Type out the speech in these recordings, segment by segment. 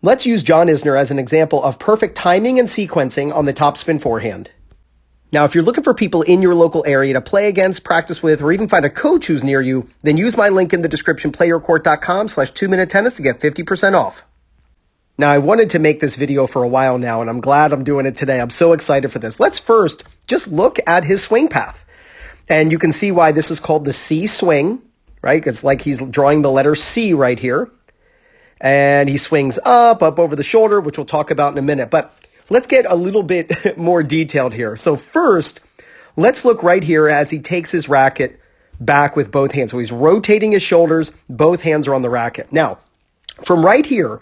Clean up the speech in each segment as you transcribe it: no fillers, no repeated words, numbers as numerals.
Let's use John Isner as an example of perfect timing and sequencing on the topspin forehand. Now, if you're looking for people in your local area to play against, practice with, or even find a coach who's near you, then use my link in the description, playyourcourt.com/2minute tennis to get 50% off. Now, I wanted to make this video for a while now, and I'm glad I'm doing it today. I'm so excited for this. Let's first just look at his swing path. And you can see why this is called the C swing, right? It's like he's drawing the letter C right here. And he swings up over the shoulder, which we'll talk about in a minute. But let's get a little bit more detailed here. So first, let's look right here as he takes his racket back with both hands. So he's rotating his shoulders, both hands are on the racket. Now, from right here,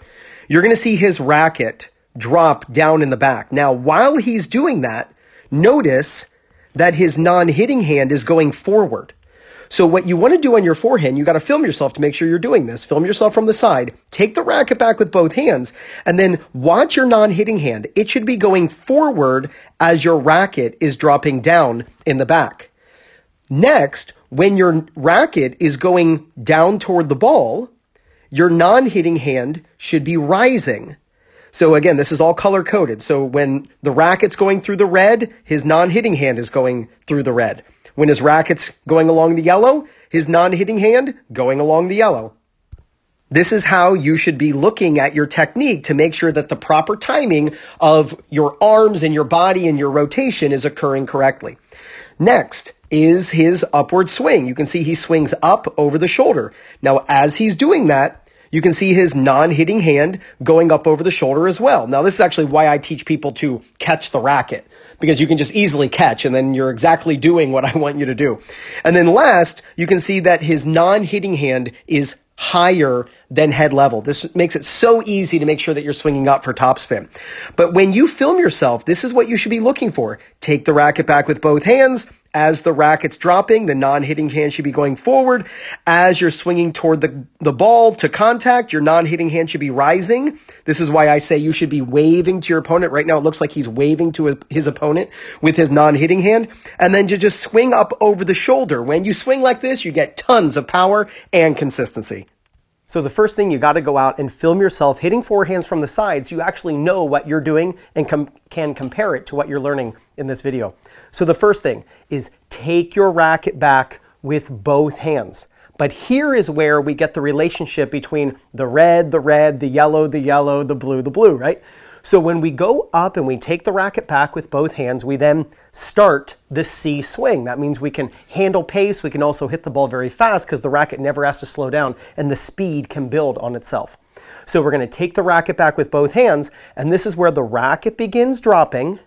you're going to see his racket drop down in the back. Now, while he's doing that, notice that his non-hitting hand is going forward. So what you want to do on your forehand, you got to film yourself to make sure you're doing this. Film yourself from the side, take the racket back with both hands, and then watch your non-hitting hand. It should be going forward as your racket is dropping down in the back. Next, when your racket is going down toward the ball, your non-hitting hand should be rising. So again, this is all color-coded. So when the racket's going through the red, his non-hitting hand is going through the red. When his racket's going along the yellow, his non-hitting hand going along the yellow. This is how you should be looking at your technique to make sure that the proper timing of your arms and your body and your rotation is occurring correctly. Next is his upward swing. You can see he swings up over the shoulder. Now, as he's doing that, you can see his non-hitting hand going up over the shoulder as well. Now, this is actually why I teach people to catch the racket, because you can just easily catch and then you're exactly doing what I want you to do. And then last, you can see that his non-hitting hand is higher than head level. This makes it so easy to make sure that you're swinging up for topspin. But when you film yourself, this is what you should be looking for. Take the racket back with both hands. As the racket's dropping, the non-hitting hand should be going forward. As you're swinging toward the ball to contact, your non-hitting hand should be rising. This is why I say you should be waving to your opponent. Right now, it looks like he's waving to his opponent with his non-hitting hand. And then to just swing up over the shoulder. When you swing like this, you get tons of power and consistency. So the first thing, you got to go out and film yourself hitting forehands from the side so you actually know what you're doing and can compare it to what you're learning in this video. So the first thing is take your racket back with both hands. But here is where we get the relationship between the red, the yellow, the blue, right? So when we go up and we take the racket back with both hands, we then start the C swing. That means we can handle pace. We can also hit the ball very fast because the racket never has to slow down and the speed can build on itself. So we're going to take the racket back with both hands, and this is where the racket begins dropping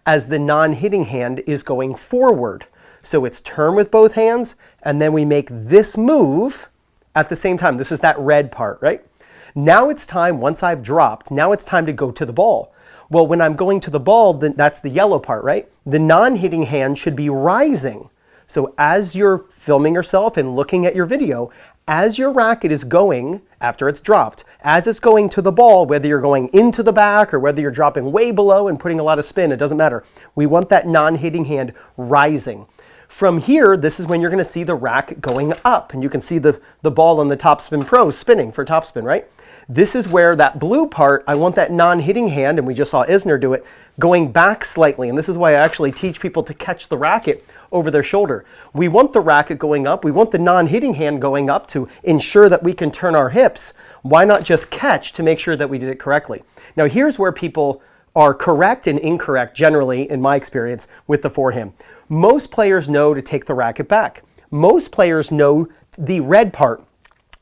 as the non-hitting hand is going forward. So it's turn with both hands, and then we make this move at the same time. This is that red part, right? Now it's time, once I've dropped, now it's time to go to the ball. Well, when I'm going to the ball, that's the yellow part, right? The non-hitting hand should be rising. So as you're filming yourself and looking at your video, as your racket is going, after it's dropped, as it's going to the ball, whether you're going into the back or whether you're dropping way below and putting a lot of spin, it doesn't matter. We want that non-hitting hand rising. From here, this is when you're going to see the racket going up, and you can see the ball on the Topspin Pro spinning for topspin, right? This is where that blue part, I want that non-hitting hand, and we just saw Isner do it, going back slightly. And this is why I actually teach people to catch the racket over their shoulder. We want the racket going up. We want the non-hitting hand going up to ensure that we can turn our hips. Why not just catch to make sure that we did it correctly? Now, here's where people are correct and incorrect, generally, in my experience, with the forehand. Most players know to take the racket back. Most players know the red part,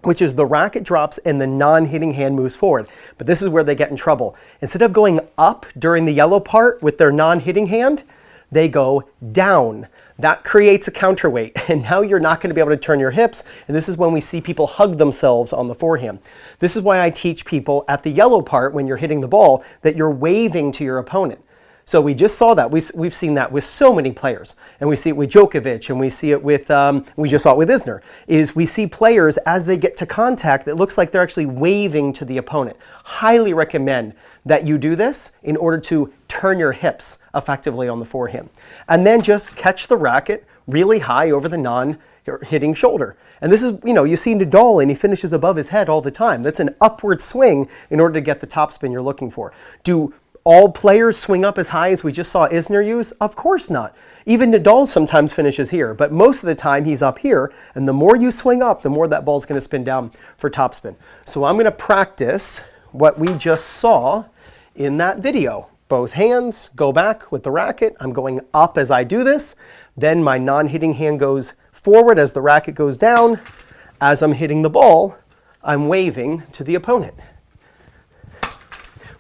which is the racket drops and the non-hitting hand moves forward. But this is where they get in trouble. Instead of going up during the yellow part with their non-hitting hand, they go down. That creates a counterweight, and now you're not going to be able to turn your hips, and this is when we see people hug themselves on the forehand. This is why I teach people at the yellow part, when you're hitting the ball, that you're waving to your opponent. So we just saw that. We've seen that with so many players, and we see it with Djokovic, and we see it with, we just saw it with Isner, is we see players as they get to contact, it looks like they're actually waving to the opponent. Highly recommend that you do this in order to turn your hips effectively on the forehand. And then just catch the racket really high over the hitting shoulder. And this is, you see Nadal and he finishes above his head all the time. That's an upward swing in order to get the topspin you're looking for. Do all players swing up as high as we just saw Isner use? Of course not. Even Nadal sometimes finishes here, but most of the time he's up here, and the more you swing up, the more that ball's going to spin down for topspin. So I'm going to practice what we just saw in that video. Both hands go back with the racket. I'm going up as I do this. Then my non-hitting hand goes forward as the racket goes down. As I'm hitting the ball, I'm waving to the opponent.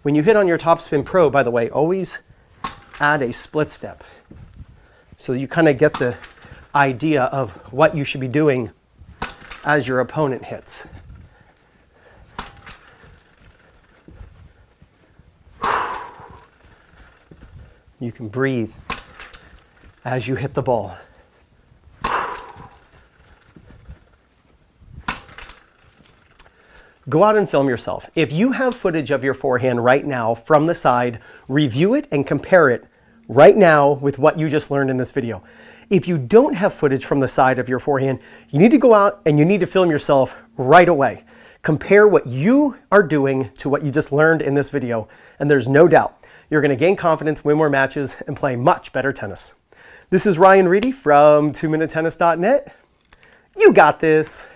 When you hit on your Topspin Pro, by the way, always add a split step. So you kind of get the idea of what you should be doing as your opponent hits. You can breathe as you hit the ball. Go out and film yourself. If you have footage of your forehand right now from the side, review it and compare it right now with what you just learned in this video. If you don't have footage from the side of your forehand, you need to go out and you need to film yourself right away. Compare what you are doing to what you just learned in this video, and there's no doubt you're going to gain confidence, win more matches, and play much better tennis. This is Ryan Reedy from 2minutetennis.net. You got this.